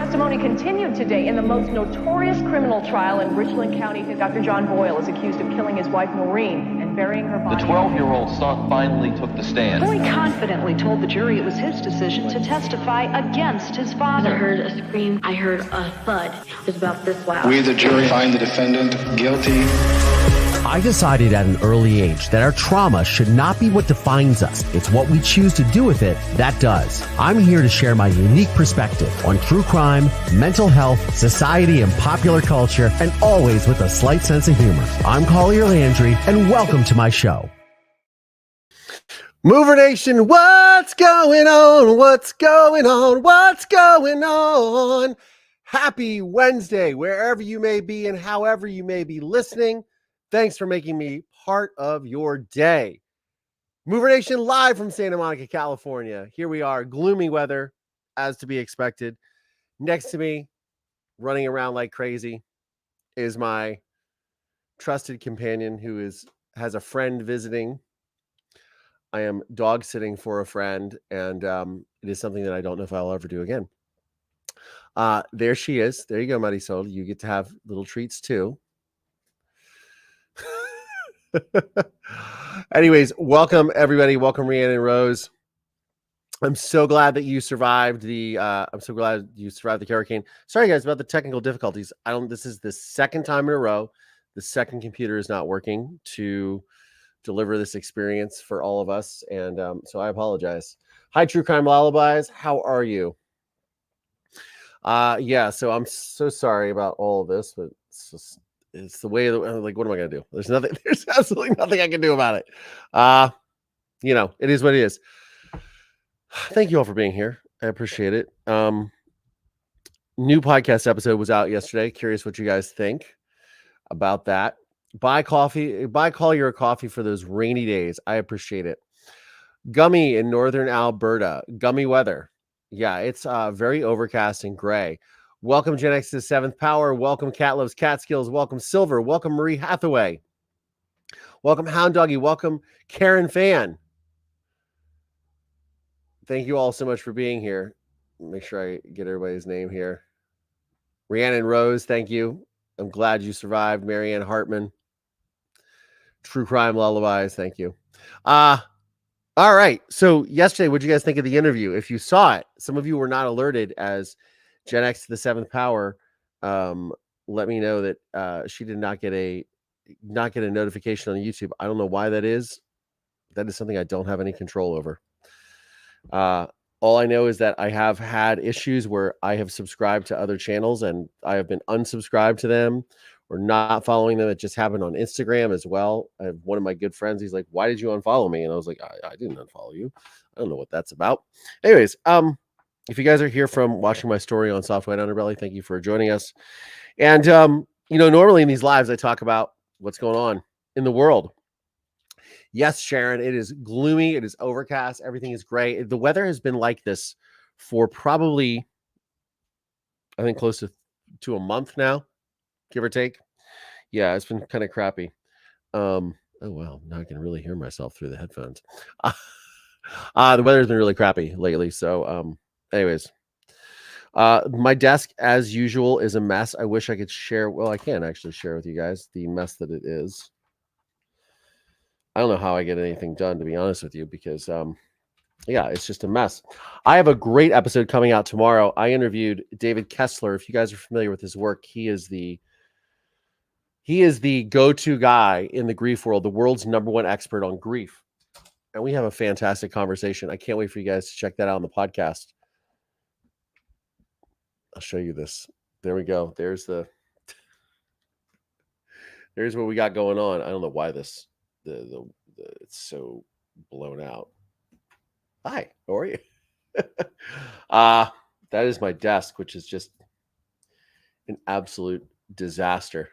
Testimony continued today in the most notorious criminal trial in Richland County. Dr. John Boyle is accused of killing his wife Maureen and burying her body. The 12-year-old son finally took the stand. Boyd confidently told the jury it was his decision to testify against his father. I heard a scream. I heard a thud. It was about this loud. We, the jury, find the defendant guilty. I decided at an early age that our trauma should not be what defines us. It's what we choose to do with it that does. I'm here to share my unique perspective on true crime, mental health, society, and popular culture, and always with a slight sense of humor. I'm Collier Landry, and welcome to my show. Mover Nation, what's going on? What's going on? What's going on? Happy Wednesday, wherever you may be and however you may be listening. Thanks for making me part of your day. Mover Nation live from Santa Monica, California. Here we are, gloomy weather, as to be expected. Next to me, running around like crazy, is my trusted companion who has a friend visiting. I am dog sitting for a friend, and it is something that I don't know if I'll ever do again. There she is. There you go, Marisol. You get to have little treats too. Anyways, welcome everybody. Welcome Rhiannon Rose. I'm so glad that you survived the hurricane. Sorry guys about the technical difficulties. This is the second time in a row the second computer is not working to deliver this experience for all of us, and so I apologize. Hi True Crime Lullabies, how are you? Yeah, so I'm so sorry about all of this, but it's the way that, like, what am I going to do? There's absolutely nothing I can do about it. It is what it is. Thank you all for being here. I appreciate it. New podcast episode was out yesterday. Curious what you guys think about that. Buy Collier a coffee for those rainy days. I appreciate it. Gummy in northern Alberta. Gummy weather. Yeah, it's very overcast and gray. Welcome Gen X to the Seventh Power. Welcome Cat Loves Catskills. Welcome Silver. Welcome Marie Hathaway. Welcome Hound Doggy. Welcome Karen Fan. Thank you all so much for being here. Make sure I get everybody's name here. Rhiannon Rose, thank you. I'm glad you survived. Marianne Hartman. True Crime Lullabies, thank you. All right. So yesterday, what did you guys think of the interview? If you saw it, some of you were not alerted as Gen X to the Seventh Power. Let me know that she did not get a notification on YouTube. I don't know why that is. That is something I don't have any control over. All I know is that I have had issues where I have subscribed to other channels and I have been unsubscribed to them or not following them. It just happened on Instagram as well. I have one of my good friends. He's like, "Why did you unfollow me?" And I was like, I didn't unfollow you. I don't know what that's about. Anyways, if you guys are here from watching my story on Soft White Underbelly, thank you for joining us. And, normally in these lives, I talk about what's going on in the world. Yes, Sharon, it is gloomy. It is overcast. Everything is gray. The weather has been like this for probably, I think, close to a month now, give or take. Yeah, it's been kind of crappy. Oh, wow. Now I can really hear myself through the headphones. The weather's been really crappy lately. So, anyways, my desk, as usual, is a mess. I wish I could share. Well, I can actually share with you guys the mess that it is. I don't know how I get anything done, to be honest with you, because, it's just a mess. I have a great episode coming out tomorrow. I interviewed David Kessler. If you guys are familiar with his work, he is the go-to guy in the grief world, the world's #1 expert on grief. And we have a fantastic conversation. I can't wait for you guys to check that out on the podcast. I'll show you this. There we go. There's what we got going on. I don't know why it's so blown out. Hi, how are you? That is my desk, which is just an absolute disaster.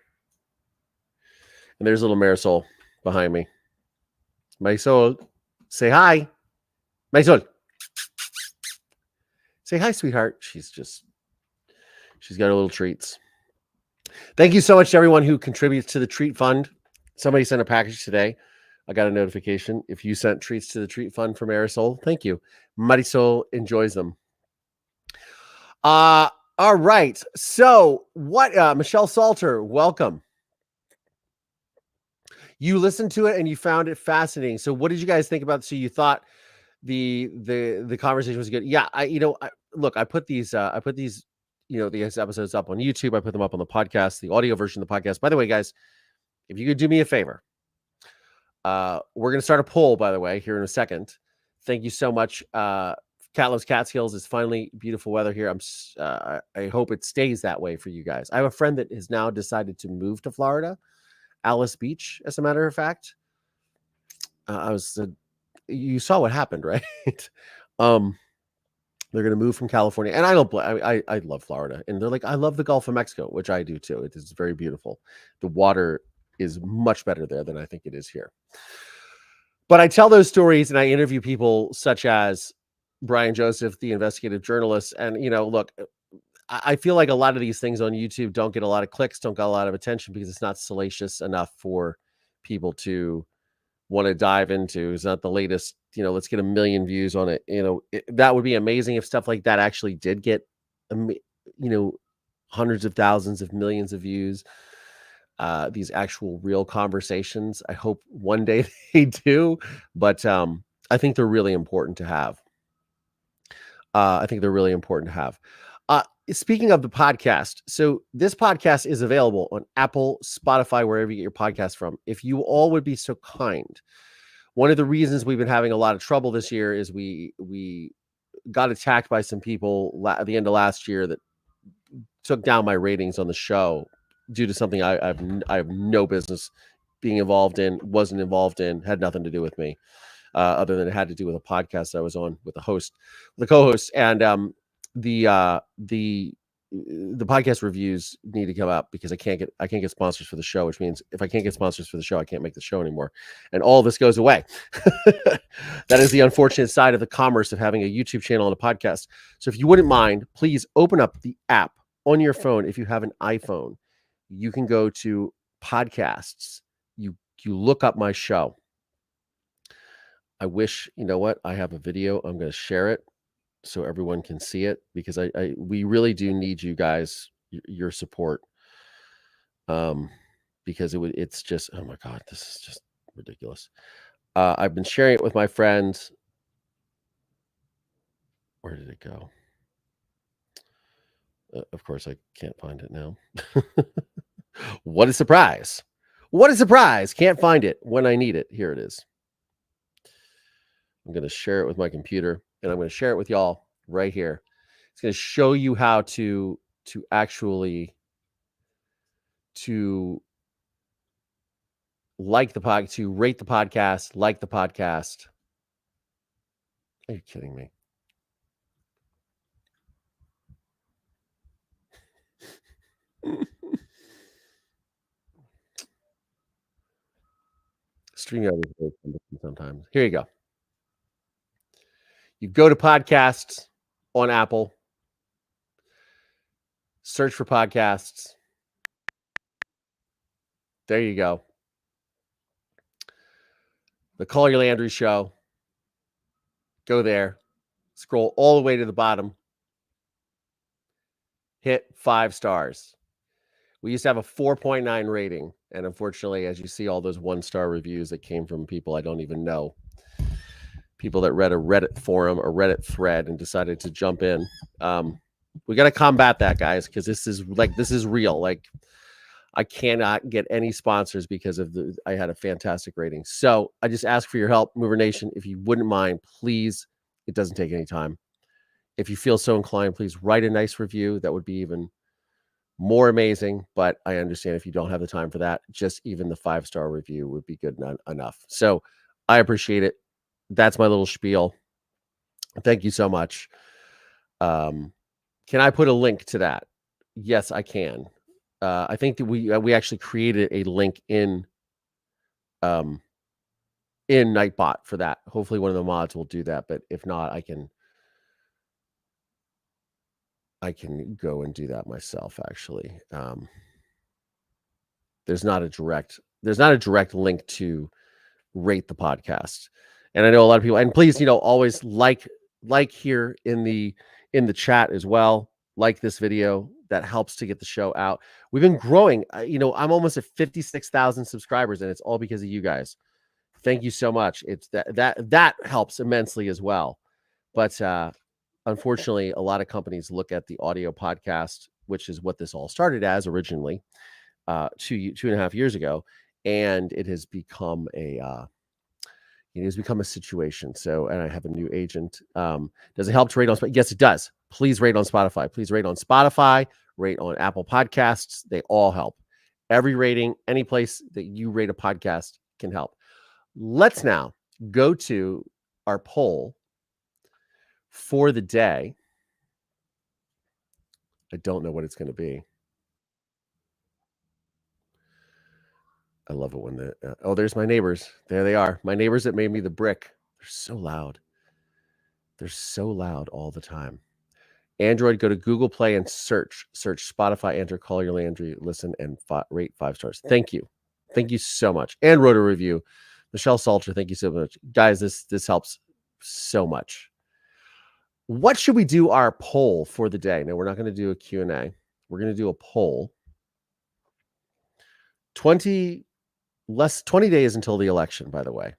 And there's little Marisol behind me. Marisol, say hi. Marisol. Say hi, sweetheart. She's got her little treats. Thank you so much to everyone who contributes to the treat fund. Somebody sent a package today. I got a notification. If you sent treats to the treat fund from Marisol, thank you. Marisol enjoys them. All right. So what, Michelle Salter, welcome. You listened to it and you found it fascinating. So what did you guys think about? So you thought the conversation was good? Yeah. I put these, these episodes up on YouTube. I put them up on the podcast, the audio version of the podcast. By the way, guys, if you could do me a favor, we're going to start a poll, by the way, here in a second. Thank you so much. Cat Loves Catskills. Is finally beautiful weather here. I hope it stays that way for you guys. I have a friend that has now decided to move to Florida, Alice Beach, as a matter of fact. You saw what happened, right? They're going to move from California, and I don't. I love Florida, and they're like, I love the Gulf of Mexico, which I do too. It is very beautiful. The water is much better there than I think it is here. But I tell those stories, and I interview people such as Brian Joseph, the investigative journalist. And, look, I feel like a lot of these things on YouTube don't get a lot of clicks, don't get a lot of attention because it's not salacious enough for people to want to dive into. It's not the latest, let's get 1 million views on it. That would be amazing if stuff like that actually did get, hundreds of thousands of millions of views. These actual real conversations. I hope one day they do, but I think they're really important to have. Speaking of the podcast, so this podcast is available on Apple, Spotify, wherever you get your podcast from. If you all would be so kind, one of the reasons we've been having a lot of trouble this year is we got attacked by some people at the end of last year that took down my ratings on the show due to something I have no business being involved in, wasn't involved in, had nothing to do with me, other than it had to do with a podcast I was on with the co-host, and the podcast reviews need to come up because I can't get sponsors for the show, which means if I can't get sponsors for the show, I can't make the show anymore, and all this goes away. That is the unfortunate side of the commerce of having a YouTube channel and a podcast. So if you wouldn't mind, please open up the app on your phone. If you have an iPhone, you can go to podcasts. You look up my show. I wish, I have a video. I'm going to share it so everyone can see it because we really do need you guys, your support. Because it's just, oh my God, this is just ridiculous. I've been sharing it with my friends. Where did it go? Of course, I can't find it now. What a surprise. What a surprise. Can't find it when I need it. Here it is. I'm going to share it with my computer, and I'm going to share it with y'all right here. It's going to show you how to actually like the podcast, to rate the podcast, like the podcast. Are you kidding me? StreamYard is sometimes. Here you go. You go to podcasts on Apple, search for podcasts. There you go. The Collier Landry Show. Go there. Scroll all the way to the bottom. Hit 5 stars. We used to have a 4.9 rating. And unfortunately, as you see all those 1-star reviews that came from people I don't even know, people that read a Reddit forum or Reddit thread and decided to jump in. We got to combat that, guys, because this is real. Like, I cannot get any sponsors because of I had a fantastic rating. So I just ask for your help, Mover Nation. If you wouldn't mind, please, it doesn't take any time. If you feel so inclined, please write a nice review. That would be even more amazing. But I understand if you don't have the time for that, just even the 5-star review would be good enough. So I appreciate it. That's my little spiel. Thank you so much. Can I put a link to that? Yes, I can. I think that we actually created a link in Nightbot for that. Hopefully one of the mods will do that, but if not, I can go and do that myself. Actually, there's not a direct link to rate the podcast, and I know a lot of people. And please, always like here in the chat as well. like this video. That helps to get the show out. We've been growing. I'm almost at 56,000 subscribers, and it's all because of you guys. Thank you so much. It's that helps immensely as well. But unfortunately, a lot of companies look at the audio podcast, which is what this all started as originally, 2.5 years ago, and it has become a situation. So, and I have a new agent. Does it help to rate on Spotify? Yes, it does. Please rate on Spotify. Please rate on Spotify, rate on Apple Podcasts. They all help. Every rating, any place that you rate a podcast can help. Let's now go to our poll for the day. I don't know what it's going to be. I love it when there's my neighbors. There they are. My neighbors that made me the brick. They're so loud. They're so loud all the time. Android, go to Google Play and search Spotify, enter Call Your Landry, listen, and rate 5 stars. Thank you. Thank you so much. And wrote a review. Michelle Salter, thank you so much. Guys, this helps so much. What should we do our poll for the day? No, we're not going to do a Q&A. We're going to do a poll. 20 days until the election, by the way.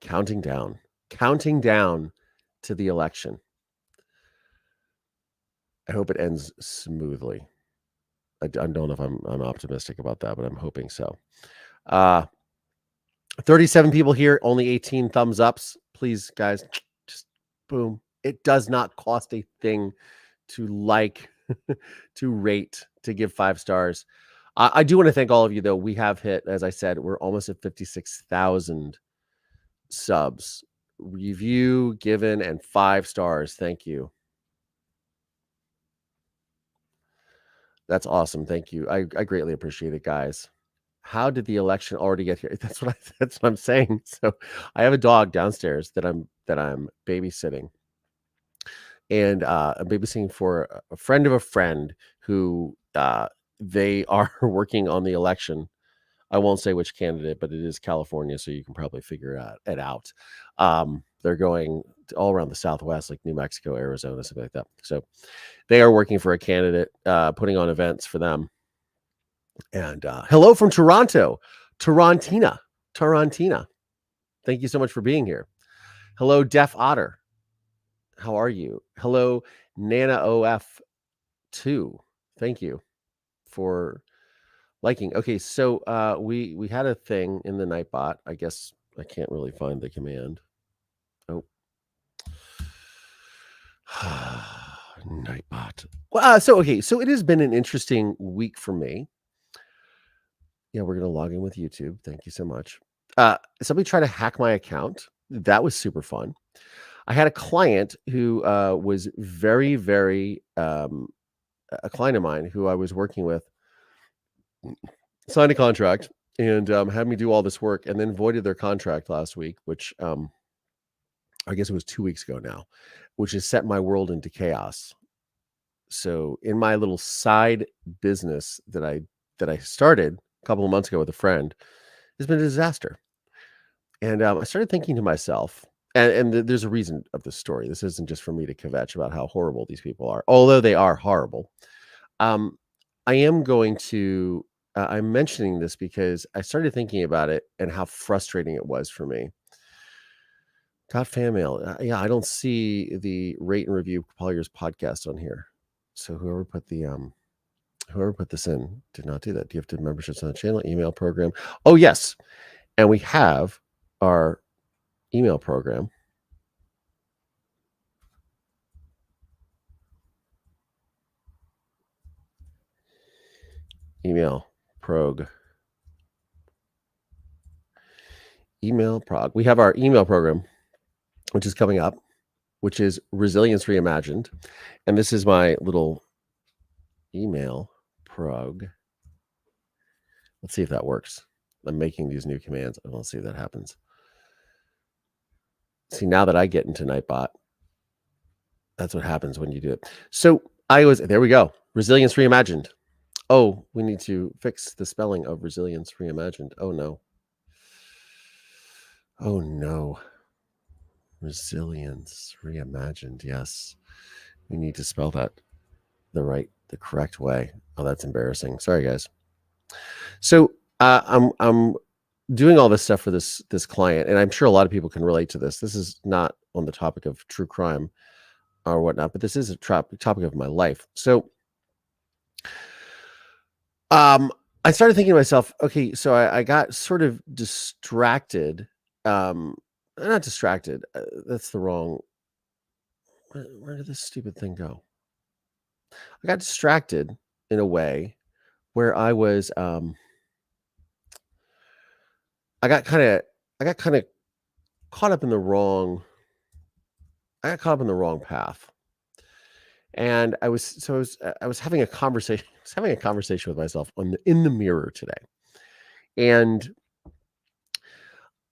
Counting down to the election. I hope it ends smoothly. I don't know if I'm optimistic about that, but I'm hoping so. 37 people here, only 18 thumbs ups. Please, guys, just boom. It does not cost a thing to like, to rate, to give 5 stars. I do want to thank all of you, though. We have hit, as I said, we're almost at 56,000 subs. Review given and 5 stars. Thank you. That's awesome. Thank you. I greatly appreciate it, guys. How did the election already get here? That's what I'm saying. So I have a dog downstairs that I'm babysitting, and I'm babysitting for a friend of a friend who they are working on the election. I won't say which candidate, but it is California, so you can probably figure it out. They're going all around the Southwest, like New Mexico, Arizona, something like that. So they are working for a candidate, putting on events for them. And hello from Toronto, Tarantina. Thank you so much for being here. Hello, Deaf Otter. How are you? Hello, Nana OF2. Thank you for liking. Okay, so we had a thing in the Nightbot. I guess I can't really find the command. Oh. Nightbot. Well, so it has been an interesting week for me. Yeah, we're going to log in with YouTube. Thank you so much. Somebody tried to hack my account. That was super fun. I had a client who was very, very, a client of mine who I was working with, signed a contract and had me do all this work and then voided their contract last week, which I guess it was 2 weeks ago now, which has set my world into chaos. So in my little side business that I started a couple of months ago with a friend, has been a disaster. And I started thinking to myself, and there's a reason of this story. This isn't just for me to kvetch about how horrible these people are, although they are horrible. I am going to, I'm mentioning this because I started thinking about it and how frustrating it was for me. Got fan mail. Yeah, I don't see the rate and review Collier's podcast on here. So whoever put this in did not do that. Do you have to have memberships on the channel, email program? Oh, yes. And we have our email program. Email prog. We have our email program, which is coming up, which is Resilience Reimagined. And this is my little email prog. Let's see if that works. I'm making these new commands. I want to see if that happens. See, now that I get into Nightbot, that's what happens when you do it. So there we go. Resilience Reimagined. Oh, we need to fix the spelling of Resilience Reimagined. Oh, no. Oh, no. Resilience Reimagined. Yes. We need to spell that the correct way. Oh, that's embarrassing. Sorry, guys. So I'm doing all this stuff for this client, and I'm sure a lot of people can relate to this. This is not on the topic of true crime or whatnot, but this is a topic of my life. So I started thinking to myself, okay, so I got sort of distracted. Not distracted. That's the wrong. Where did this stupid thing go? I got distracted in a way where I was. I got kind of caught up in the wrong. I got caught up in the wrong path, and I was having a conversation. I was having a conversation with myself in the mirror today, and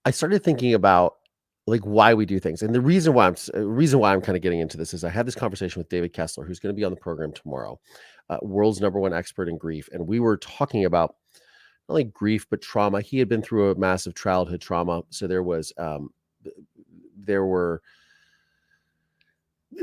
I started thinking about like why we do things, and the reason why I'm kind of getting into this is I had this conversation with David Kessler, who's going to be on the program tomorrow, world's #1 expert in grief, and we were talking about not only grief but trauma. He had been through a massive childhood trauma, so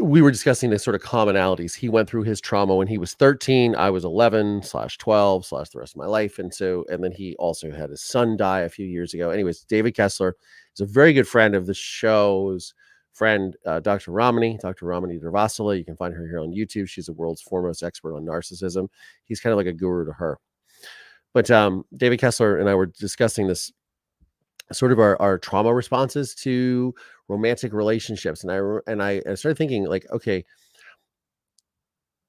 we were discussing the sort of commonalities. He went through his trauma when he was 13. I was 11/12/ the rest of my life. And then he also had his son die a few years ago. Anyways, David Kessler is a very good friend of the show's friend, Dr. Ramani Durvasula. You can find her here on YouTube. She's the world's foremost expert on narcissism. He's kind of like a guru to her. But David Kessler and I were discussing this sort of our trauma responses to romantic relationships, and I started thinking like, okay,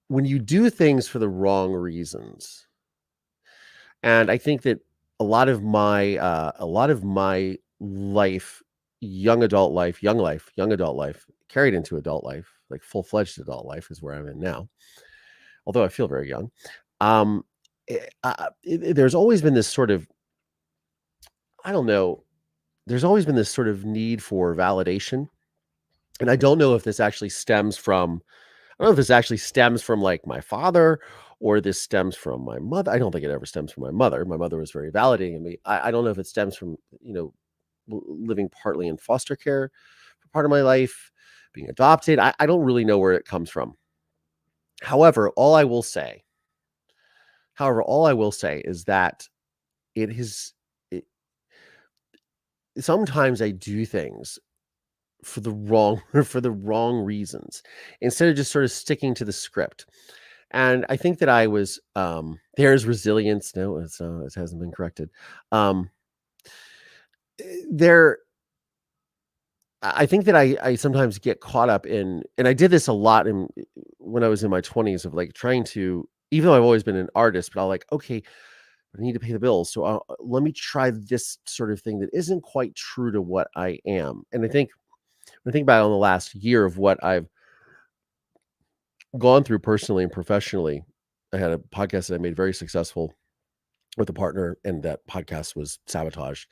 when you do things for the wrong reasons, and I think that a lot of my life, young adult life, carried into adult life, like full-fledged adult life, is where I'm in now. Although I feel very young, there's always been this sort of, I don't know. There's always been this sort of need for validation. And I don't know if this actually stems from, like my father, or this stems from my mother. I don't think it ever stems from my mother. My mother was very validating of me. I don't know if it stems from, living partly in foster care for part of my life, being adopted. I don't really know where it comes from. However, all I will say is that sometimes I do things for the wrong reasons, instead of just sort of sticking to the script. And I think that I was there's resilience. No, it hasn't been corrected. I think that I sometimes get caught up in, and I did this a lot when I was in my 20s, of like trying to, even though I've always been an artist, but I'll like, okay, I need to pay the bills, so let me try this sort of thing that isn't quite true to what I am. And I think when I think about it, on the last year of what I've gone through personally and professionally, I had a podcast that I made very successful with a partner, and that podcast was sabotaged.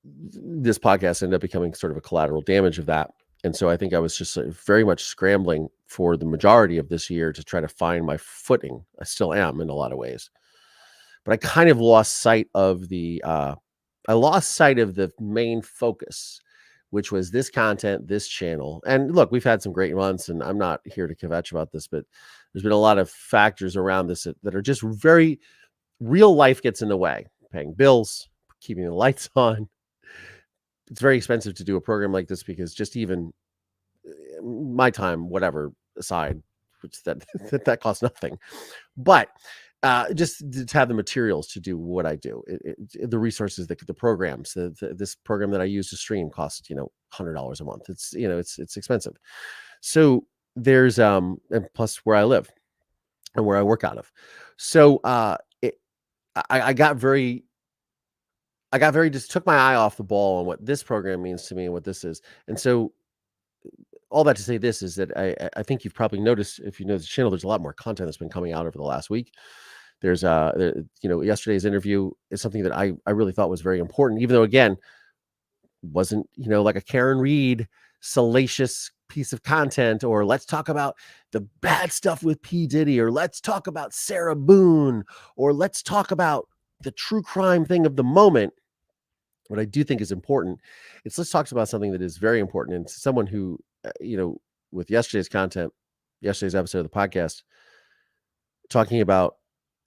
This podcast ended up becoming sort of a collateral damage of that. And so I think I was just very much scrambling for the majority of this year to try to find my footing. I still am in a lot of ways. But I kind of lost sight of the main focus, which was this content, this channel. And look, we've had some great months, and I'm not here to kvetch about this, but there's been a lot of factors around this that are just very real. Life gets in the way, paying bills, keeping the lights on. It's very expensive to do a program like this, because just even my time, whatever aside, which that costs nothing, but just to have the materials to do what I do, the resources, the programs, this program that I use to stream costs, $100 a month. It's, it's expensive. So there's, and plus where I live and where I work out of. So I got very just took my eye off the ball on what this program means to me and what this is. And so all that to say this is that I think you've probably noticed, if you know the channel, there's a lot more content that's been coming out over the last week. There's yesterday's interview is something that I really thought was very important, even though, again, wasn't, like a Karen Reed salacious piece of content, or let's talk about the bad stuff with P. Diddy, or let's talk about Sarah Boone, or let's talk about the true crime thing of the moment. What I do think is important, let's talk about something that is very important, and someone who, with yesterday's content, yesterday's episode of the podcast, talking about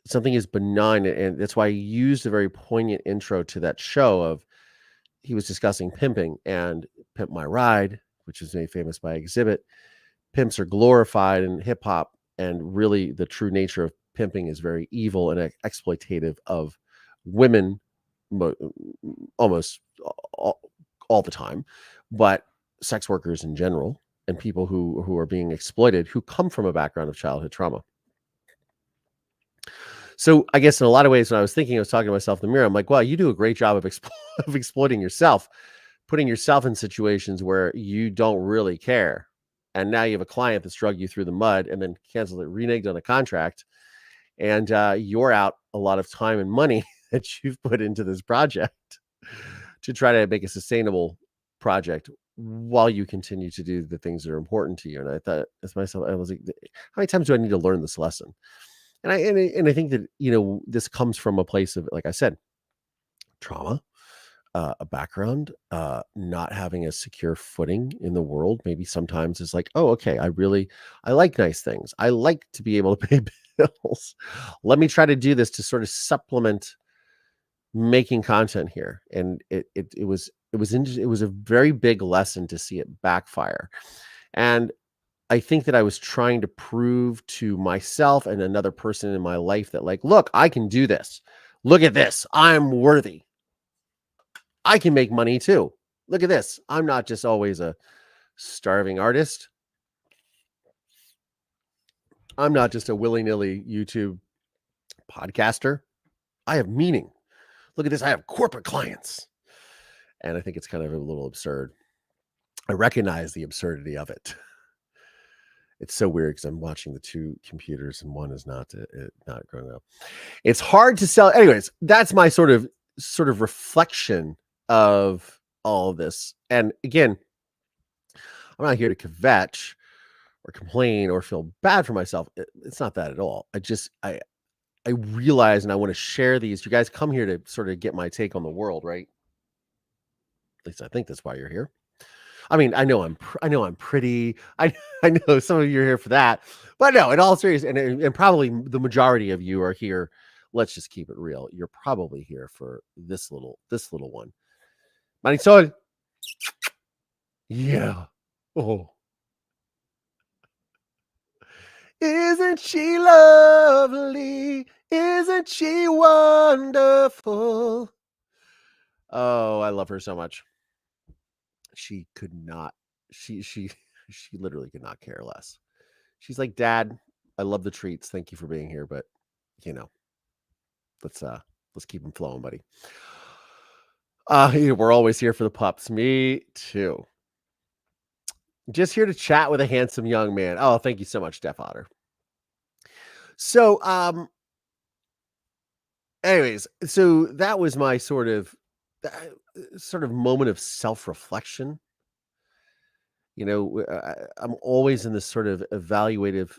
something as benign, and that's why I used a very poignant intro to that show of he was discussing pimping and Pimp My Ride, which is made famous by Exhibit. Pimps are glorified in hip hop, and really the true nature of pimping is very evil and exploitative of women almost all the time, but sex workers in general and people who are being exploited who come from a background of childhood trauma. So I guess in a lot of ways, when I was thinking, I was talking to myself in the mirror, I'm like, wow, you do a great job of exploiting yourself, putting yourself in situations where you don't really care. And now you have a client that's drug you through the mud and then canceled it, reneged on a contract. And you're out a lot of time and money that you've put into this project to try to make a sustainable project while you continue to do the things that are important to you. And I thought as myself, I was like, how many times do I need to learn this lesson? And I think that, this comes from a place of, like I said, trauma, a background, not having a secure footing in the world. Maybe sometimes it's like, oh, okay, I like nice things. I like to be able to pay bills. Let me try to do this to sort of supplement making content here. And it was a very big lesson to see it backfire. And I think that I was trying to prove to myself and another person in my life that, like, look, I can do this. Look at this. I'm worthy. I can make money too. Look at this. I'm not just always a starving artist. I'm not just a willy-nilly YouTube podcaster. I have meaning. Look at this. I have corporate clients. And I think it's kind of a little absurd. I recognize the absurdity of it. It's so weird because I'm watching the two computers and one is not growing up. It's hard to sell. Anyways, that's my sort of reflection of all of this. And again, I'm not here to kvetch or complain or feel bad for myself. It's not that at all. I realize, and I want to share these. You guys come here to sort of get my take on the world, right? At least I think that's why you're here. I mean, I know I'm pretty. I know some of you are here for that, but no, in all seriousness, and probably the majority of you are here. Let's just keep it real. You're probably here for this little one. Marisol. Yeah. Oh. Isn't she lovely? Isn't she wonderful? Oh, I love her so much. She could not. She literally could not care less. She's like, Dad, I love the treats. Thank you for being here, but let's keep them flowing, buddy. We're always here for the pups. Me too. Just here to chat with a handsome young man. Oh, thank you so much, Def Otter. So, anyways, so that was my sort of moment of self-reflection. I'm always in this sort of evaluative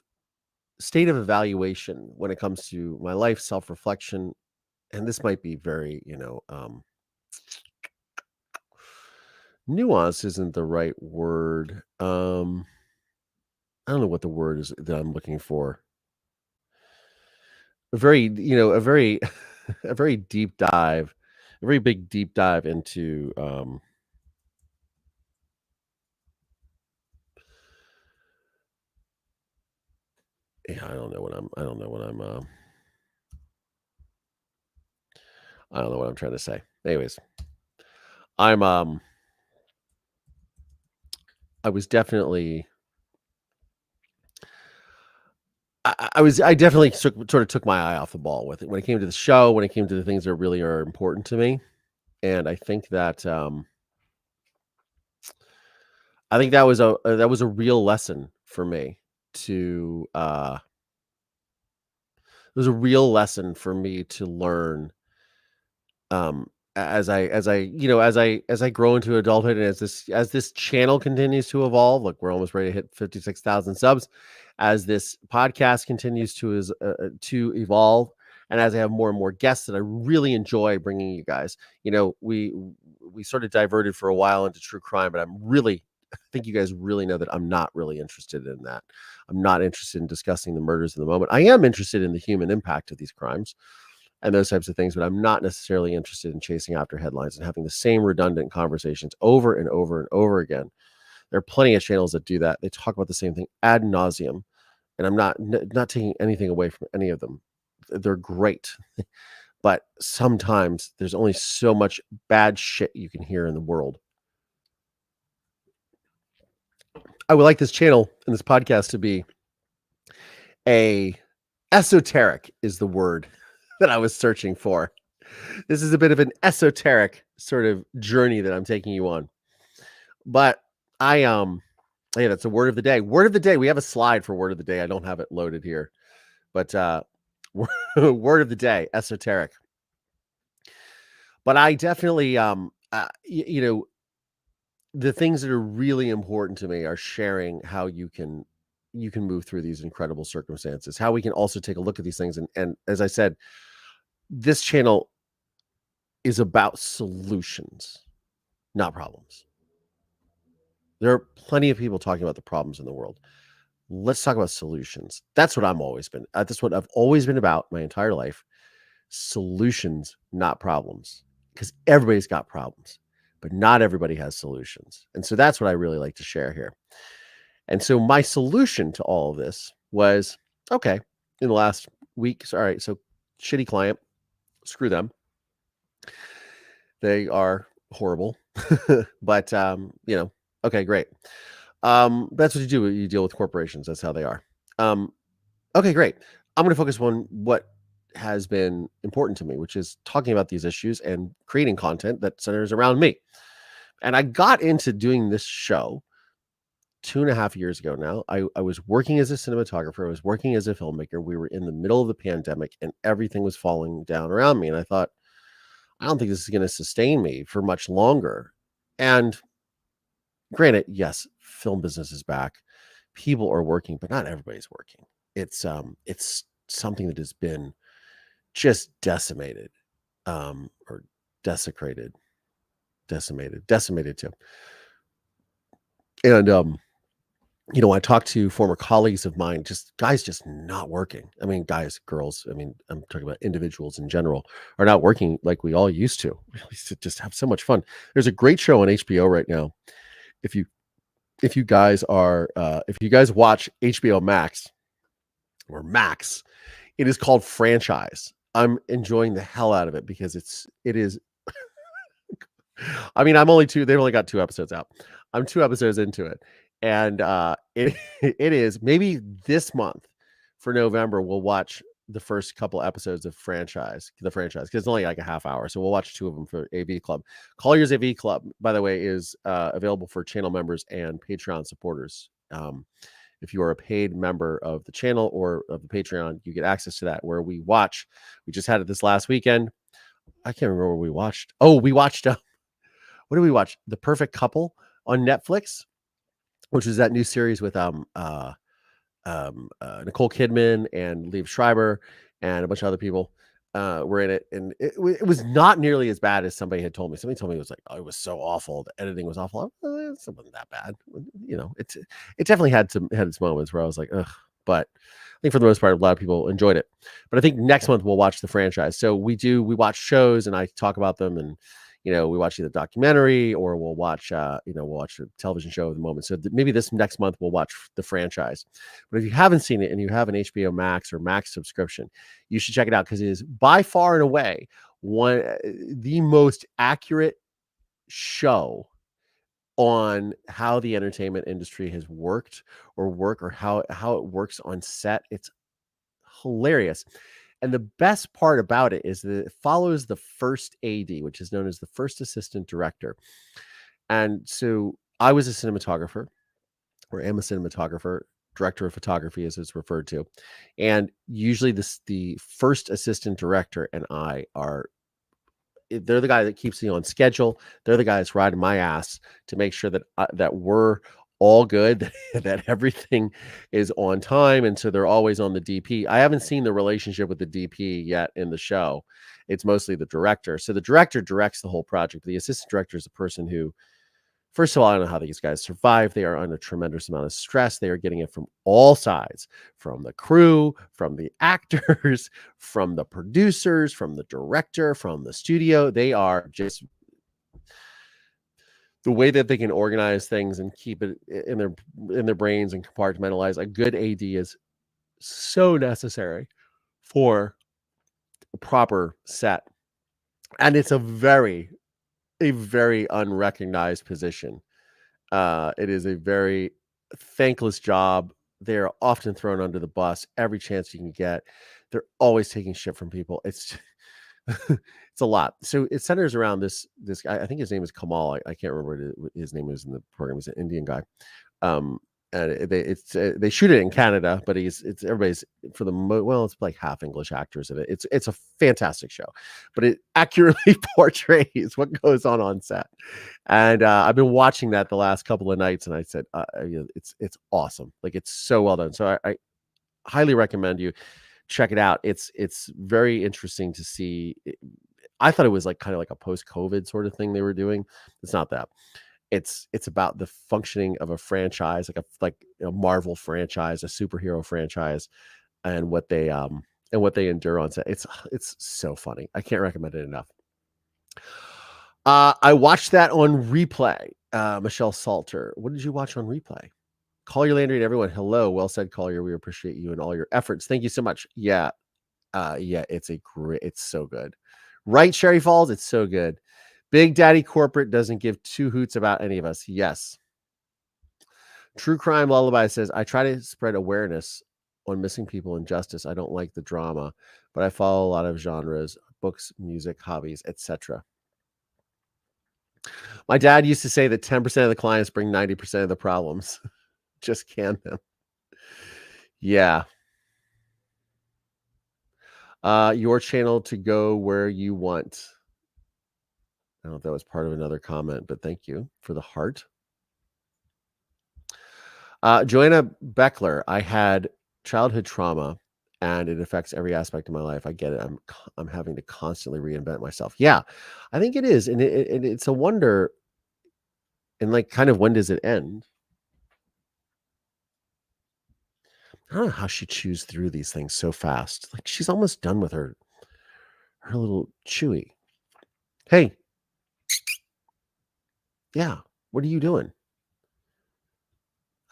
state of evaluation when it comes to my life, self-reflection. And this might be very, nuance isn't the right word. I don't know what the word is that I'm looking for. A very deep dive, a very big deep dive into I don't know what I'm trying to say. Anyways, I was definitely I definitely sort of took my eye off the ball with it when it came to the show, when it came to the things that really are important to me. And I think that was a real lesson for me to it was a real lesson for me to learn as I grow into adulthood, and as this channel continues to evolve. Look, we're almost ready to hit 56,000 subs. As this podcast continues to evolve, and as I have more and more guests that I really enjoy bringing you guys, we sort of diverted for a while into true crime, but I'm really think you guys really know that I'm not really interested in that. I'm not interested in discussing the murders in the moment. I am interested in the human impact of these crimes and those types of things, but I'm not necessarily interested in chasing after headlines and having the same redundant conversations over and over and over again. There are plenty of channels that do that. They talk about the same thing ad nauseum, and I'm not taking anything away from any of them. They're great. But sometimes there's only so much bad shit you can hear in the world. I would like this channel and this podcast to be esoteric is the word that I was searching for. This is a bit of an esoteric sort of journey that I'm taking you on. But yeah, that's a word of the day. Word of the day. We have a slide for word of the day. I don't have it loaded here, but word of the day, esoteric. But I definitely, you know, the things that are really important to me are sharing how you can move through these incredible circumstances, how we can also take a look at these things. And as I said, this channel is about solutions, not problems. There are plenty of people talking about the problems in the world. Let's talk about solutions. That's what that's what I've always been about my entire life. Solutions, not problems, because everybody's got problems, but not everybody has solutions. And so that's what I really like to share here. And so my solution to all of this was, okay, in the last week, all right, so shitty client, screw them. They are horrible, but, you know, okay, great. That's what you do. You deal with corporations. That's how they are. Okay, great. I'm going to focus on what has been important to me, which is talking about these issues and creating content that centers around me. And I got into doing this show 2.5 years ago now. I was working as a cinematographer. I was working as a filmmaker. We were in the middle of the pandemic and everything was falling down around me. And I thought, I don't think this is going to sustain me for much longer. And granted, yes, film business is back. People are working, but not everybody's working. It's something that has been just decimated, or decimated too. And, you know, I talked to former colleagues of mine, guys just not working. I mean, guys, girls, I mean, I'm talking about individuals in general are not working like we all used to. We used to just have so much fun. There's a great show on HBO right now. If you guys watch HBO Max or Max, it is called Franchise. I'm enjoying the hell out of it because it is I mean, they've only got 2 episodes out. I'm 2 episodes into it. And it is maybe this month for November, we'll watch the first couple episodes of the franchise, because it's only like a half hour. So we'll watch 2 of them for AV Club. Collier's AV Club, by the way, is available for channel members and Patreon supporters. If you are a paid member of the channel or of the Patreon, you get access to that, where we just had it this last weekend. I can't remember what we watched. Oh, we watched, what did we watch? The Perfect Couple on Netflix, which is that new series with Nicole Kidman and Liev Schreiber and a bunch of other people were in it. And it was not nearly as bad as somebody had told me. Somebody told me it was like, oh, it was so awful. The editing was awful. It wasn't that bad. You know, it definitely had its moments where I was like, ugh. But I think for the most part, a lot of people enjoyed it. But I think next month we'll watch the franchise. So we watch shows and I talk about them, and you know, we watch either documentary or we'll watch a television show at the moment. So maybe this next month we'll watch the franchise. But if you haven't seen it and you have an HBO Max or Max subscription, you should check it out, because it is by far and away the most accurate show on how the entertainment industry has worked or how it works on set. It's hilarious. And the best part about it is that it follows the first AD, which is known as the first assistant director. And so I was a cinematographer, or am a cinematographer, director of photography as it's referred to. And usually the first assistant director and they're the guy that keeps me on schedule. They're the guy that's riding my ass to make sure that we're all good, that everything is on time. And so they're always on the DP. I haven't seen the relationship with the DP yet in the show. It's mostly the director. So the director directs the whole project. The assistant director is the person who First of all, I don't know how these guys survive. They are under a tremendous amount of stress. They are getting it from all sides, from the crew, from the actors, from the producers, from the director, from the studio. They are just, the way that they can organize things and keep it in their brains and compartmentalize. A good AD is so necessary for a proper set. And it's a very unrecognized position. It is a very thankless job. They're often thrown under the bus every chance you can get. They're always taking shit from people. It's it's a lot. So it centers around this guy. I think his name is Kamal. I can't remember what his name is in the program. He's an Indian guy. And they shoot it in Canada, but it's everybody's for the well, it's like half English actors in it. It's a fantastic show, but it accurately portrays what goes on set. And I've been watching that the last couple of nights, and I said it's awesome. Like, it's so well done. So I highly recommend you check it out. It's very interesting to see. I thought it was like kind of like a post-COVID sort of thing they were doing. It's not that. It's about the functioning of a franchise, like a Marvel franchise, a superhero franchise, and what they endure on set. It's so funny. I can't recommend it enough. I watched that on replay. Michelle Salter, what did you watch on replay? Collier, Landry, and everyone, hello. Well said, Collier. We appreciate you and all your efforts. Thank you so much. Yeah, it's so good. Right, Sherry Falls, it's so good. Big Daddy Corporate doesn't give two hoots about any of us. Yes. True Crime Lullaby says, I try to spread awareness on missing people and justice. I don't like the drama, but I follow a lot of genres, books, music, hobbies, etc. My dad used to say that 10% of the clients bring 90% of the problems. Just can them. Yeah. Your channel to go where you want. I don't know if that was part of another comment, but thank you for the heart. Joanna Beckler, I had childhood trauma and it affects every aspect of my life. I get it. I'm having to constantly reinvent myself. Yeah, I think it is. And it's a wonder. And like, kind of, when does it end? I don't know how she chews through these things so fast. Like, she's almost done with her little chewy. Hey. Yeah, what are you doing?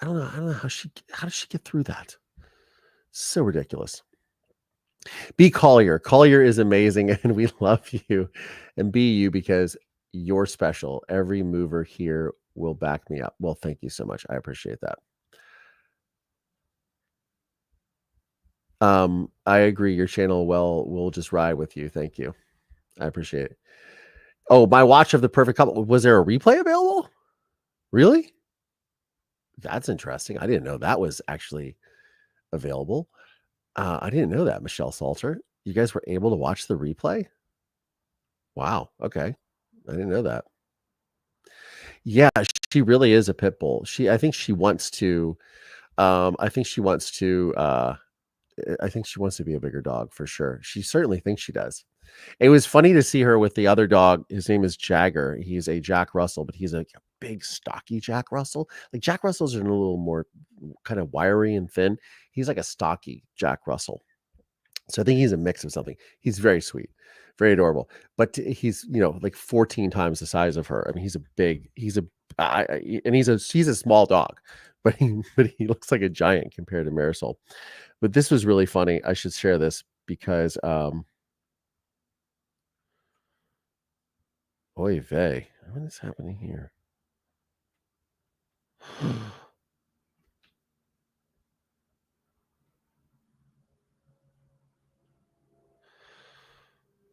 I don't know how does she get through that? So ridiculous. B Collier. Collier is amazing, and we love you. And be you, because you're special. Every mover here will back me up. Well, thank you so much. I appreciate that. I agree. Your channel will just ride with you. Thank you. I appreciate it. Oh, my watch of The Perfect Couple. Was there a replay available? Really? That's interesting. I didn't know that was actually available. I didn't know that, Michelle Salter. You guys were able to watch the replay? Wow. Okay. I didn't know that. Yeah, she really is a pit bull. I think she wants to be a bigger dog for sure. She certainly thinks she does. It was funny to see her with the other dog. His name is Jagger. He's a Jack Russell, but he's a big, stocky Jack Russell. Like, Jack Russells are a little more kind of wiry and thin. He's like a stocky Jack Russell. So I think he's a mix of something. He's very sweet, very adorable, but he's, like 14 times the size of her. I mean, he's a small dog, but he looks like a giant compared to Marisol. But this was really funny. I should share this because, oy vey, what is happening here?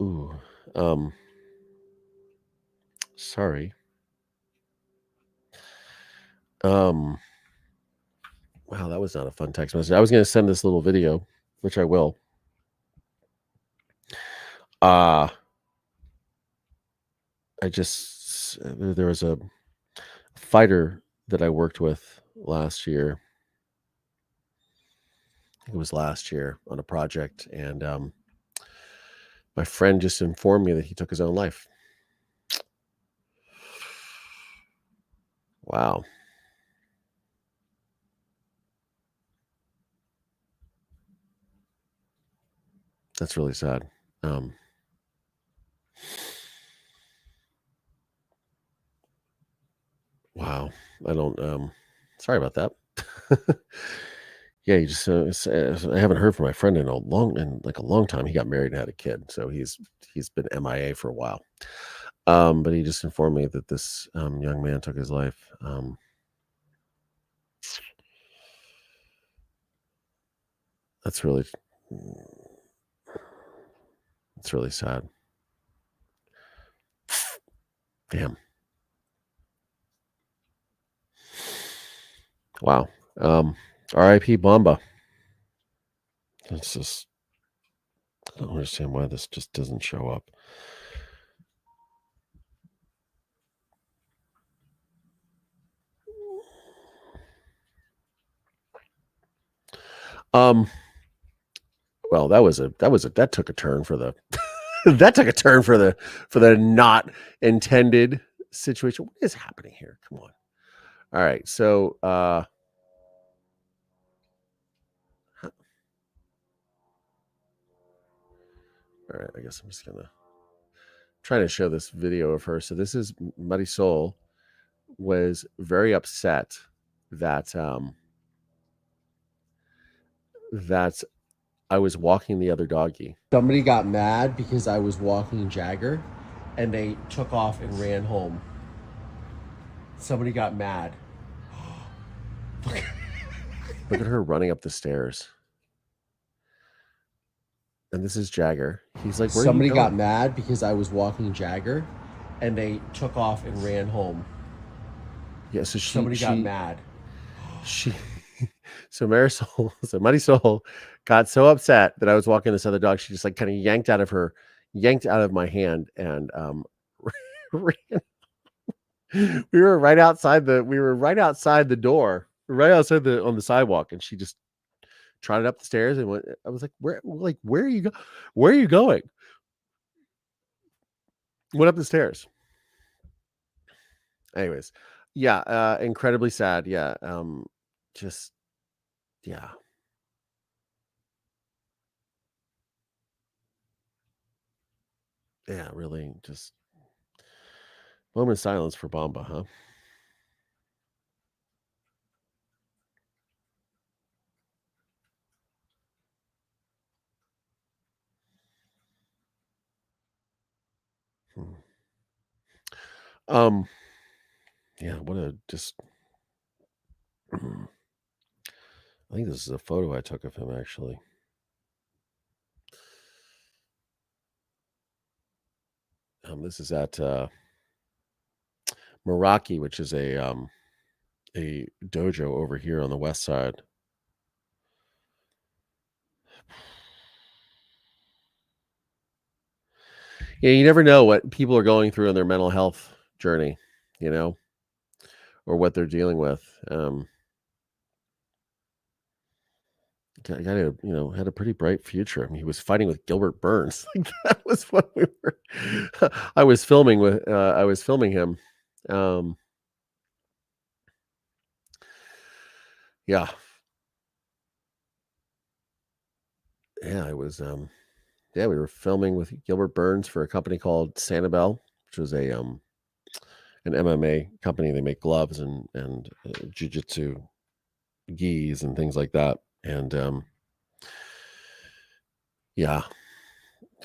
Ooh, sorry. Wow, that was not a fun text message. I was going to send this little video, which I will. There was a fighter that I worked with last year. I think it was last year on a project, and my friend just informed me that he took his own life. Wow. That's really sad. Wow. I don't sorry about that. Yeah, you just I haven't heard from my friend in a long time. He got married and had a kid, so he's been MIA for a while. But he just informed me that this young man took his life. That's really it's really sad. Damn. Wow. R.I.P. Bomba. It's just I don't understand why this just doesn't show up. Well, that took a turn for the that took a turn for the not intended situation. What is happening here? Come on. All right. So all right, I guess I'm just gonna trying to show this video of her. So this is Marisol was very upset that that I was walking the other doggy. Somebody got mad because I was walking Jagger and they took off and ran home. Somebody got mad. Look at her running up the stairs. And this is Jagger. He's like, somebody got mad because I was walking Jagger and they took off and ran home. Yeah, so somebody got mad. So Marisol got so upset that I was walking this other dog, she just like kind of yanked out of my hand and ran. We were right outside the door, right outside on the sidewalk, and she just trotted up the stairs and went. I was like, where are you going? Went up the stairs. Anyways, yeah, incredibly sad. Yeah, just yeah. Yeah, really just moment of silence for Bomba, huh? Yeah, what a just I think this is a photo I took of him actually. This is at Meraki, which is a dojo over here on the west side. Yeah, you never know what people are going through in their mental health journey, or what they're dealing with. Guy had a pretty bright future. I mean, he was fighting with Gilbert Burns. Like that was what we were. I was filming him. Yeah. Yeah, I was. We were filming with Gilbert Burns for a company called Sanibel, which was an MMA company. They make gloves and jiu-jitsu gis and things like that. And yeah,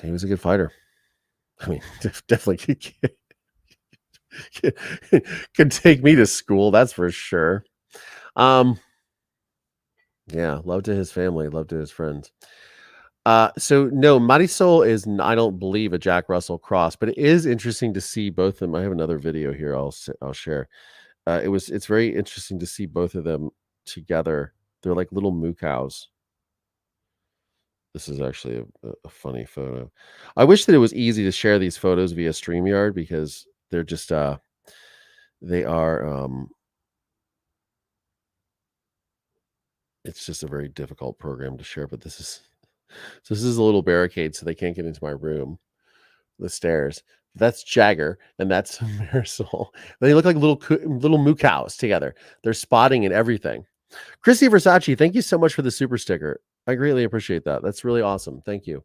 he was a good fighter. I mean, definitely could take me to school, that's for sure. Yeah, love to his family, love to his friends. So no, Marisol is I don't believe a Jack Russell cross, but it is interesting to see both of them. I have another video here I'll share. It's very interesting to see both of them together. They're like little moo cows. This is actually a funny photo. I wish that it was easy to share these photos via StreamYard because they're just they are it's just a very difficult program to share, but this is a little barricade so they can't get into my room, the stairs. That's Jagger, and that's Marisol. They look like little moo cows together. They're spotting and everything. Chrissy Versace, thank you so much for the super sticker. I greatly appreciate that. That's really awesome. Thank you.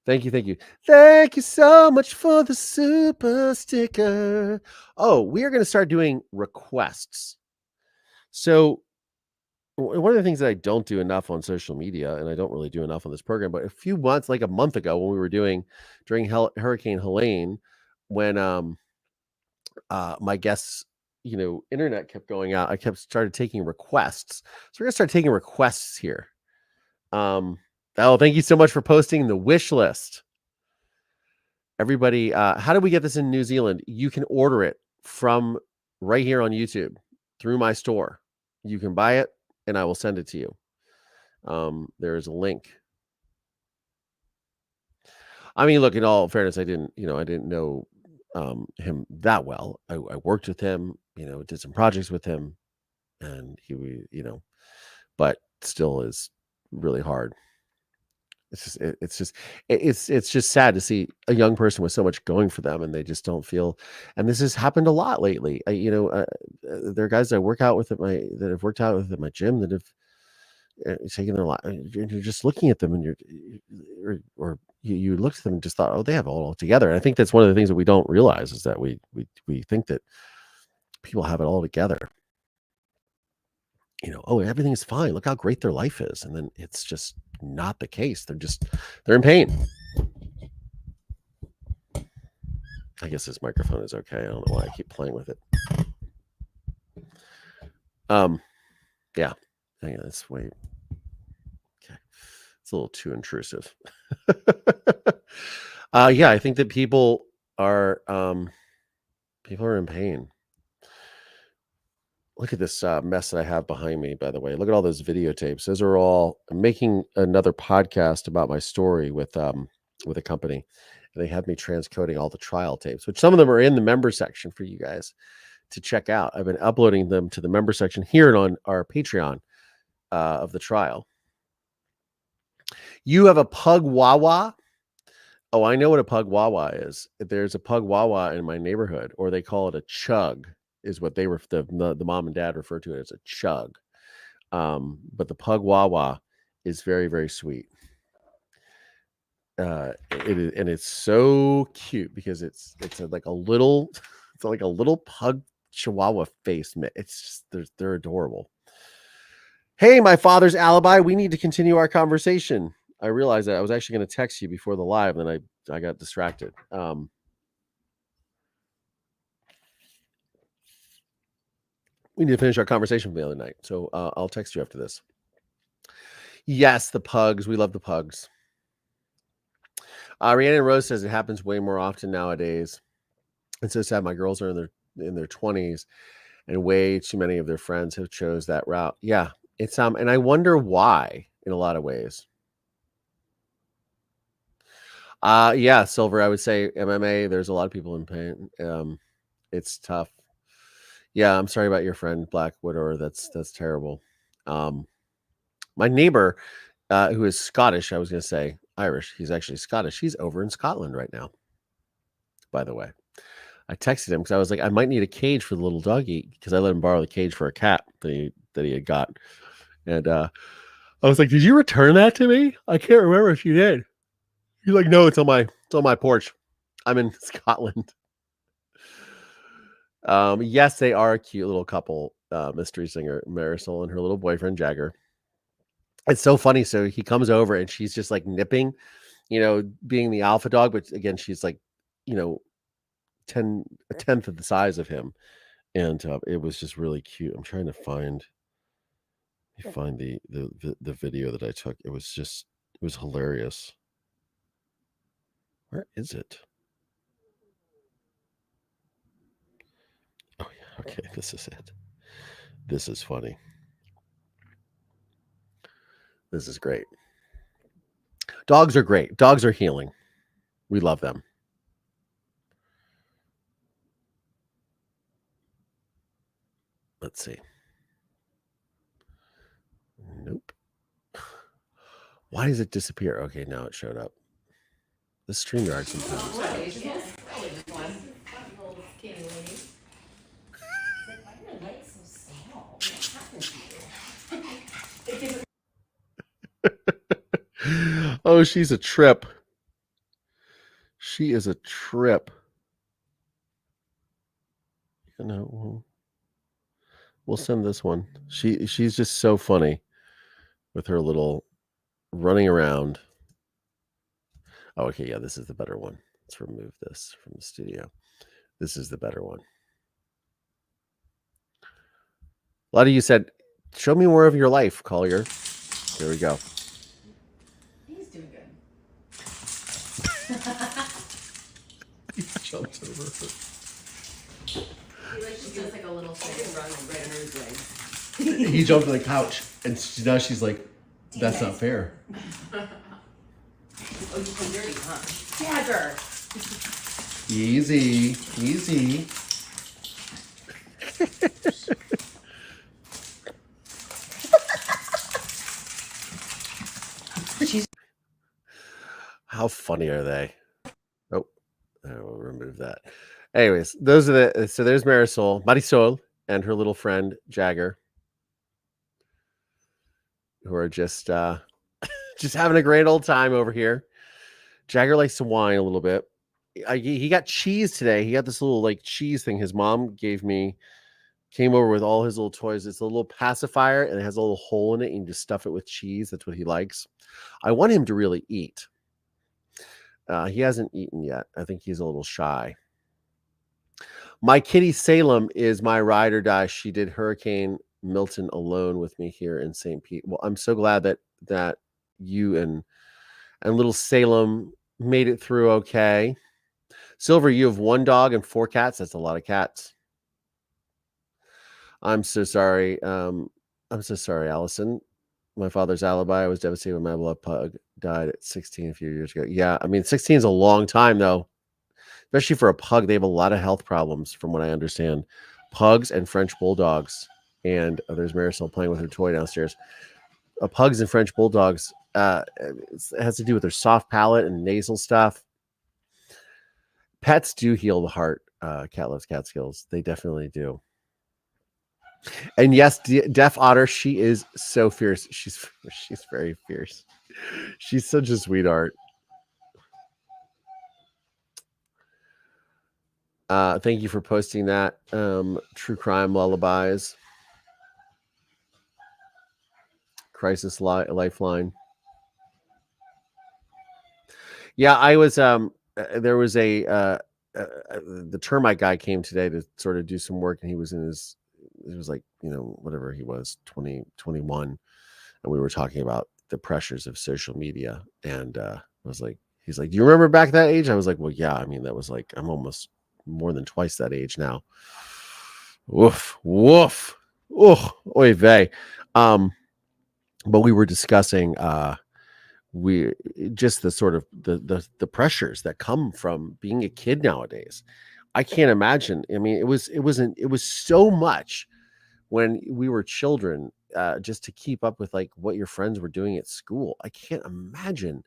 Thank you. Thank you. Thank you so much for the super sticker. Oh, we are going to start doing requests. So one of the things that I don't do enough on social media, and I don't really do enough on this program, but a few months, like a month ago, when we were during Hurricane Helene, when my guests, internet kept going out, I started taking requests. So we're gonna start taking requests here. Thank you so much for posting the wish list. Everybody, how do we get this in New Zealand? You can order it from right here on YouTube through my store. You can buy it and I will send it to you. There is a link. I mean, look, in all fairness, I didn't know him that well. I worked with him, did some projects with him, and he, but still is really hard. It's just sad to see a young person with so much going for them, and they just don't feel. And this has happened a lot lately. There are guys I work out with that have worked out with at my gym that have taken their life. You're just looking at them, and you looked at them and just thought, oh, they have it all together. And I think that's one of the things that we don't realize is that we think that people have it all together. Oh, everything is fine. Look how great their life is. And then it's just not the case. They're in pain. I guess this microphone is okay. I don't know why I keep playing with it. Yeah, that's way. Okay. It's a little too intrusive. Yeah, I think that people are in pain. Look at this mess that I have behind me, by the way. Look at all those videotapes. Those are all. I'm making another podcast about my story with a company. And they have me transcoding all the trial tapes, which some of them are in the member section for you guys to check out. I've been uploading them to the member section here and on our Patreon of the trial. You have a pug wawa? Oh, I know what a pug wawa is. There's a pug wawa in my neighborhood, or they call it a chug. Is what the mom and dad refer to it as a chug. But the pug wawa is very, very sweet. It is, and it's so cute because it's like a little pug chihuahua face. It's just they're adorable. Hey, my father's alibi. We need to continue our conversation. I realized that I was actually going to text you before the live, and then I got distracted. We need to finish our conversation from the other night. So I'll text you after this. Yes, the pugs. We love the pugs. Rhiannon Rose says it happens way more often nowadays. It's so sad. My girls are in their 20s, and way too many of their friends have chose that route. Yeah, it's and I wonder why in a lot of ways. Yeah, Silver. I would say MMA. There's a lot of people in pain. It's tough. Yeah, I'm sorry about your friend Black Widower. That's terrible. My neighbor, who is Scottish, I was going to say Irish. He's actually Scottish. He's over in Scotland right now. By the way, I texted him because I was like, I might need a cage for the little doggy because I let him borrow the cage for a cat that he had got, and I was like, did you return that to me? I can't remember if you did. He's like, no, it's on my porch. I'm in Scotland. Yes, they are a cute little couple, mystery singer Marisol and her little boyfriend Jagger. It's so funny. So he comes over and she's just like nipping, being the alpha dog, but again, she's like, a tenth of the size of him, and it was just really cute. I'm trying to find the video that I took. It was hilarious. Where is it? Oh yeah, okay, this is it. This is funny. This is great. Dogs are great. Dogs are healing. We love them. Let's see. Nope. Why does it disappear? Okay, now it showed up. The StreamYard sometimes. Oh, she's a trip. She is a trip. You know, we'll send this one. She's just so funny with her little running around. Oh, okay, yeah, this is the better one. Let's remove this from the studio. This is the better one. A lot of you said, show me more of your life, Collier. There we go. He's doing good. He jumped over her. She does like a little thing right under his legs. He jumped on the couch, and now she's like, that's not fair. Oh, you play dirty, huh? Dagger! Easy, easy. How funny are they? Oh, I will remove that. Anyways, those are so there's Marisol, and her little friend Jagger, who are just having a great old time over here. Jagger likes to whine a little bit. He got cheese today. He got this little like cheese thing his mom gave me. Came over with all his little toys. It's a little pacifier, and it has a little hole in it. And you just stuff it with cheese. That's what he likes. I want him to really eat. He hasn't eaten yet. I think he's a little shy. My kitty Salem is my ride or die. She did Hurricane Milton alone with me here in St. Pete. Well, I'm so glad that you and little Salem made it through okay. Silver, you have 1 dog and 4 cats. That's a lot of cats. I'm so sorry. I'm so sorry, Allison. My father's alibi. I was devastated when my beloved pug died at 16 a few years ago. Yeah, I mean, 16 is a long time, though. Especially for a pug. They have a lot of health problems, from what I understand. Pugs and French bulldogs. And there's Marisol playing with her toy downstairs. Pugs and French bulldogs, it has to do with their soft palate and nasal stuff. Pets do heal the heart. Cat Loves Catskills. They definitely do. And yes, Deaf Otter, she is so fierce. She's very fierce. She's such a sweetheart. Thank you for posting that. True Crime Lullabies. Crisis Lifeline. Yeah, I was there was the termite guy came today to sort of do some work, and he was like, whatever he was, 21, and we were talking about the pressures of social media, and I was like, he's like, do you remember back that age? I was like, well, yeah, I mean, that was like, I'm almost more than twice that age now. Woof, woof, oy vey. But we were discussing just the sort of the pressures that come from being a kid nowadays. I can't imagine. I mean, it was so much when we were children, just to keep up with like what your friends were doing at school. I can't imagine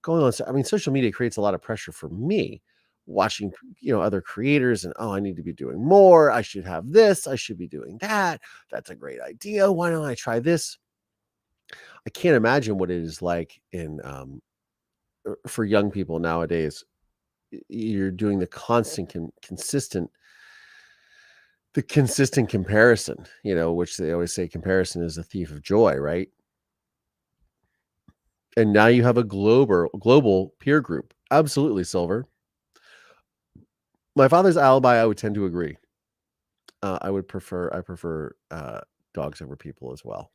going on. I mean, social media creates a lot of pressure for me, watching, other creators, and, I need to be doing more. I should have this. I should be doing that. That's a great idea. Why don't I try this? I can't imagine what it is like for young people nowadays. You're doing the constant, consistent comparison, which they always say comparison is the thief of joy, right? And now you have a global peer group. Absolutely, Silver. My father's alibi, I would tend to agree. I prefer dogs over people as well.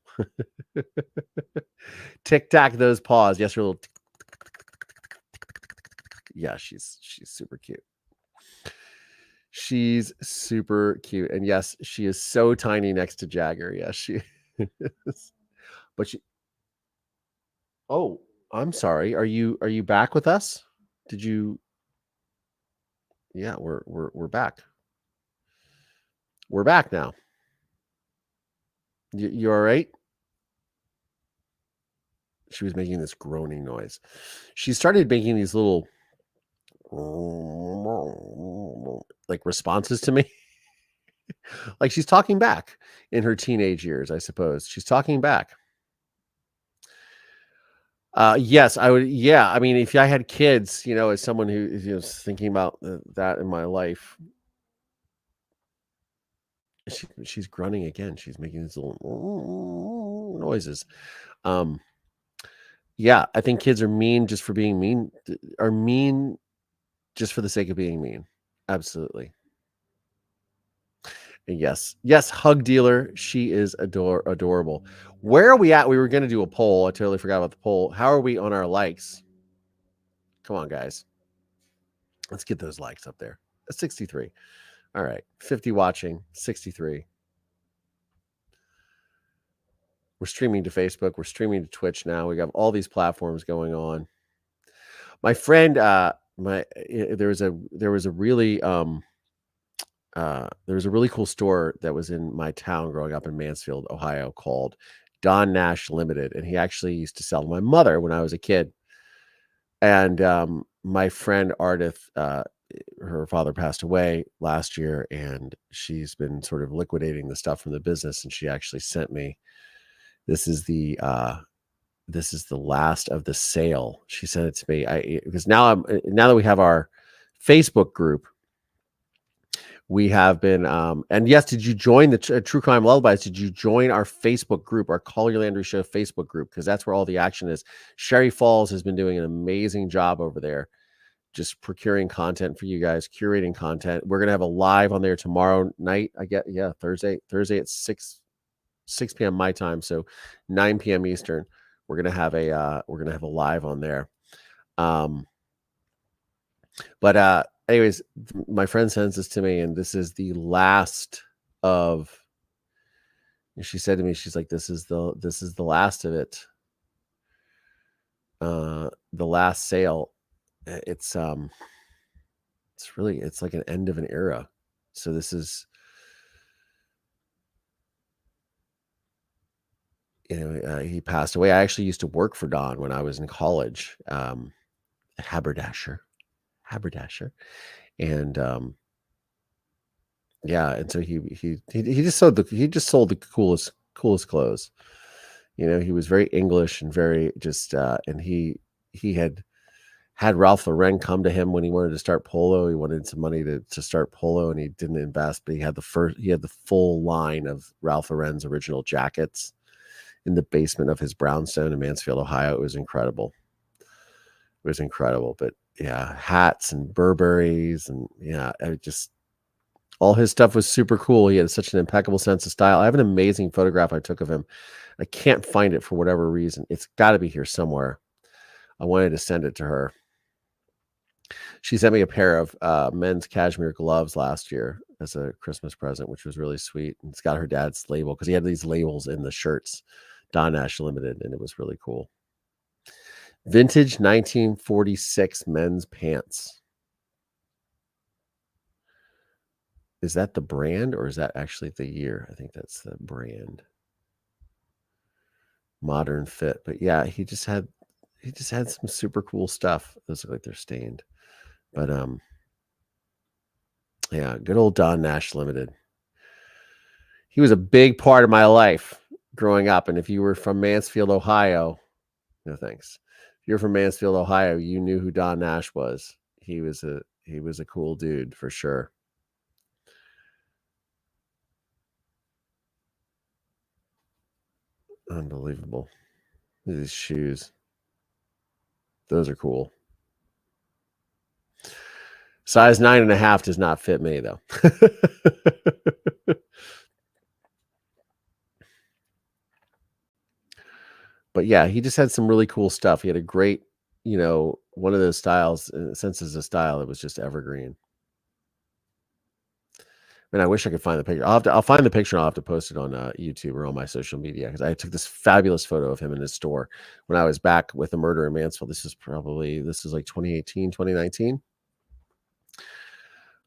Tic tac those paws. Yes, her little. Yeah, she's super cute. She's super cute, and yes, she is so tiny next to Jagger. Yes, she is. But she. Oh, I'm sorry. Are you back with us? Did you? Yeah, we're back. We're back now. You all right? She was making this groaning noise. She started making these little like responses to me. Like she's talking back in her teenage years, I suppose. She's talking back. Yes, I would. Yeah, I mean, if I had kids, as someone who is thinking about that in my life, she's grunting again. She's making these little noises. Yeah, I think kids are mean just for being mean. Are mean just for the sake of being mean. Absolutely. And yes, hug dealer. She is adorable. Where are we at? We were going to do a poll. I totally forgot about the poll. How are we on our likes? Come on, guys. Let's get those likes up there. 63. All right. 50 watching, 63. We're streaming to Facebook. We're streaming to Twitch now. We got all these platforms going on. My friend, there was a really cool store that was in my town growing up in Mansfield, Ohio, called Don Nash Limited, and he actually used to sell to my mother when I was a kid. And my friend Ardith, her father passed away last year, and she's been sort of liquidating the stuff from the business, and she actually sent me. This is the last of the sale. She sent it to me. Because now that we have our Facebook group, we have been, and yes, did you join the True Crime Lullabies? Did you join our Facebook group, our Call Your Landry Show Facebook group? Because that's where all the action is. Sherry Falls has been doing an amazing job over there, just procuring content for you guys, curating content. We're going to have a live on there tomorrow night. Thursday at 6 p.m. my time. So 9 p.m. Eastern. We're going to have a live on there. Anyways, my friend sends this to me, and this is the last of. She said to me, she's like, "This is the last of it. The last sale. It's like an end of an era. So this is, he passed away. I actually used to work for Don when I was in college, haberdasher. And and so he just sold the coolest clothes. He was very English and very just and he had Ralph Lauren come to him when he wanted to start Polo. He wanted some money to start Polo, and he didn't invest, but he had the full line of Ralph Lauren's original jackets in the basement of his brownstone in Mansfield, Ohio. It was incredible. But yeah, hats and Burberrys, and all his stuff was super cool. He had such an impeccable sense of style. I have an amazing photograph I took of him. I can't find it for whatever reason. It's got to be here somewhere. I wanted to send it to her. She sent me a pair of men's cashmere gloves last year as a Christmas present, which was really sweet. And it's got her dad's label, because he had these labels in the shirts, Don Nash Limited, and it was really cool. Vintage 1946 men's pants. Is that the brand, or is that actually the year? I think that's the brand. Modern fit. But yeah, he just had some super cool stuff. Those look like they're stained. But good old Don Nash Limited. He was a big part of my life growing up. And if you were from Mansfield, Ohio, no thanks. If you're from Mansfield, Ohio, you knew who Don Nash was. He was a cool dude for sure. Unbelievable. Look at these shoes. Those are cool. Size 9.5 does not fit me, though. But yeah, he just had some really cool stuff. He had a great, one of those styles, senses of style. It was just evergreen. I wish I could find the picture. I'll find the picture, and I'll have to post it on YouTube or on my social media, because I took this fabulous photo of him in his store when I was back with the murder in Mansfield. This is like 2018, 2019.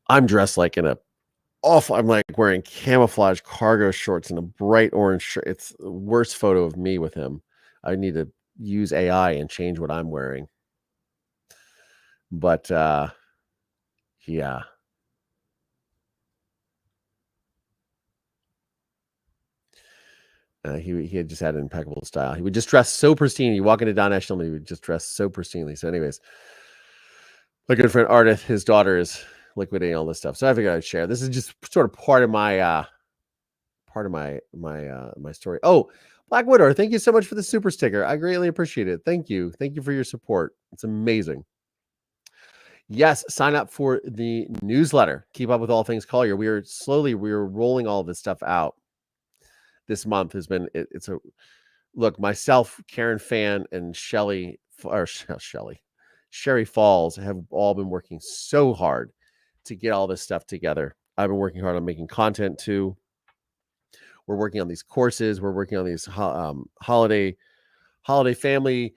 I'm dressed like I'm like wearing camouflage cargo shorts and a bright orange shirt. It's the worst photo of me with him. I need to use AI and change what I'm wearing. But Yeah. He had just had an impeccable style. He would just dress so pristine. You walk into Don Eshleman, he would just dress so pristinely. So anyways, my good friend Ardith, his daughter, is liquidating all this stuff. So I figured I'd share. This is just sort of part of my my story. Oh, Black Widow, thank you so much for the super sticker. I greatly appreciate it. Thank you. Thank you for your support. It's amazing. Yes, sign up for the newsletter. Keep up with all things Collier. We are rolling all this stuff out. This month has been it's a look. Myself, Karen Fan, and Sherry Falls have all been working so hard to get all this stuff together. I've been working hard on making content too. We're working on these courses. We're working on these holiday family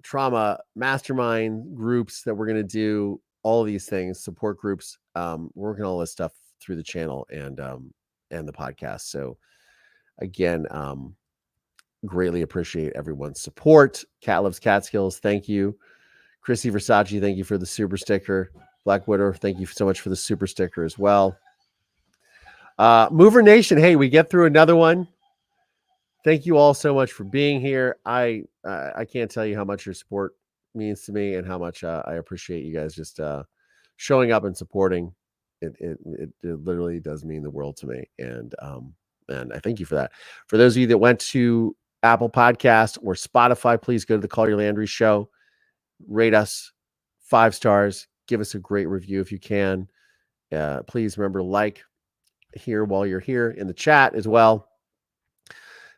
trauma mastermind groups that we're going to do. All of these things, support groups. We're working on all this stuff through the channel and the podcast. So again, greatly appreciate everyone's support. Cat Loves Catskills, thank you. Chrissy Versace, thank you for the super sticker. Black Widow, thank you so much for the super sticker as well. Mover Nation, hey, we get through another one. Thank you all so much for being here. I can't tell you how much your support means to me and how much I appreciate you guys just showing up and supporting. It literally does mean the world to me, and I thank you for that. For those of you that went to Apple Podcast or Spotify, please go to the Collier Landry Show, rate us 5 stars, give us a great review if you can. Please remember like here while you're here in the chat as well.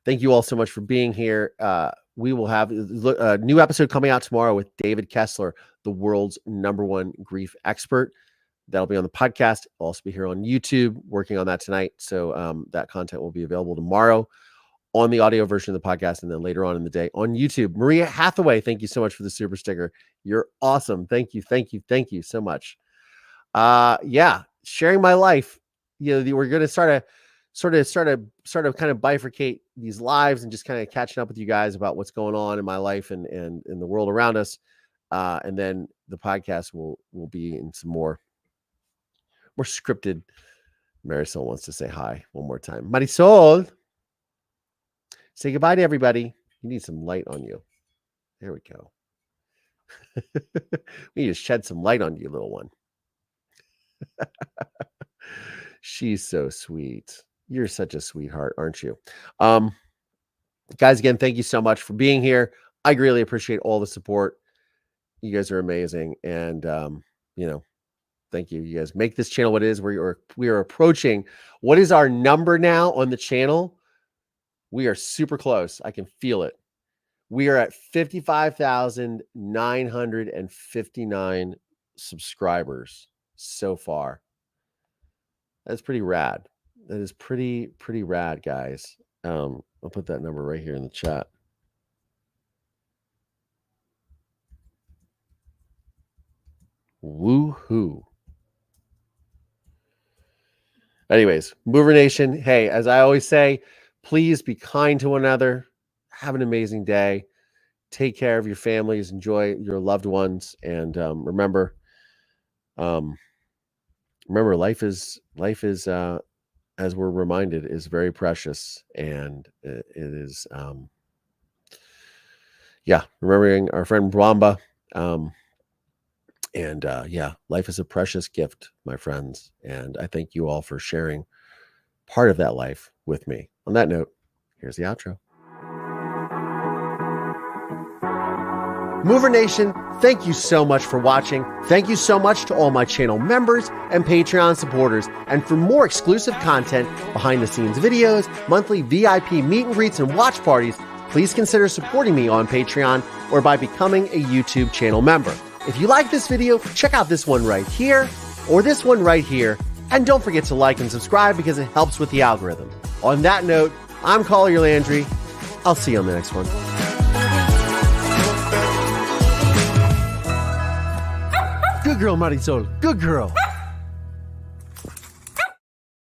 Thank you all so much for being here. We will have a new episode coming out tomorrow with David Kessler, the world's #1 grief expert. That'll be on the podcast. I'll also be here on YouTube working on that tonight. So that content will be available tomorrow on the audio version of the podcast and then later on in the day on YouTube. Maria Hathaway, thank you so much for the super sticker. You're awesome. Thank you. Thank you. Thank you so much. Yeah, sharing my life. You know, we're going to sort of kind of bifurcate these lives and just kind of catching up with you guys about what's going on in my life and in the world around us. And then the podcast will be in some more scripted. Marisol wants to say hi one more time. Marisol, say goodbye to everybody. You need some light on you. There we go. We need to shed some light on you, little one. She's so sweet. You're such a sweetheart, aren't you? Guys, again, thank you so much for being here. I greatly appreciate all the support. You guys are amazing. And, thank you. You guys make this channel what it is. We are approaching, what is our number now on the channel? We are super close. I can feel it. We are at 55,959 subscribers so far. That's pretty rad. That is pretty rad, guys. I'll put that number right here in the chat. Woohoo. Anyways, Mover Nation, hey, as I always say, please be kind to one another. Have an amazing day. Take care of your families. Enjoy your loved ones. And remember, life is as we're reminded, is very precious. And it is, remembering our friend Brahma. Life is a precious gift, my friends. And I thank you all for sharing part of that life with me. On that note, here's the outro. Mover Nation, thank you so much for watching. Thank you so much to all my channel members and Patreon supporters. And for more exclusive content, behind the scenes videos, monthly VIP meet and greets and watch parties, please consider supporting me on Patreon or by becoming a YouTube channel member. If you like this video, check out this one right here or this one right here. And don't forget to like and subscribe because it helps with the algorithm. On that note, I'm Collier Landry. I'll see you on the next one. Good girl, Marisol. Good girl.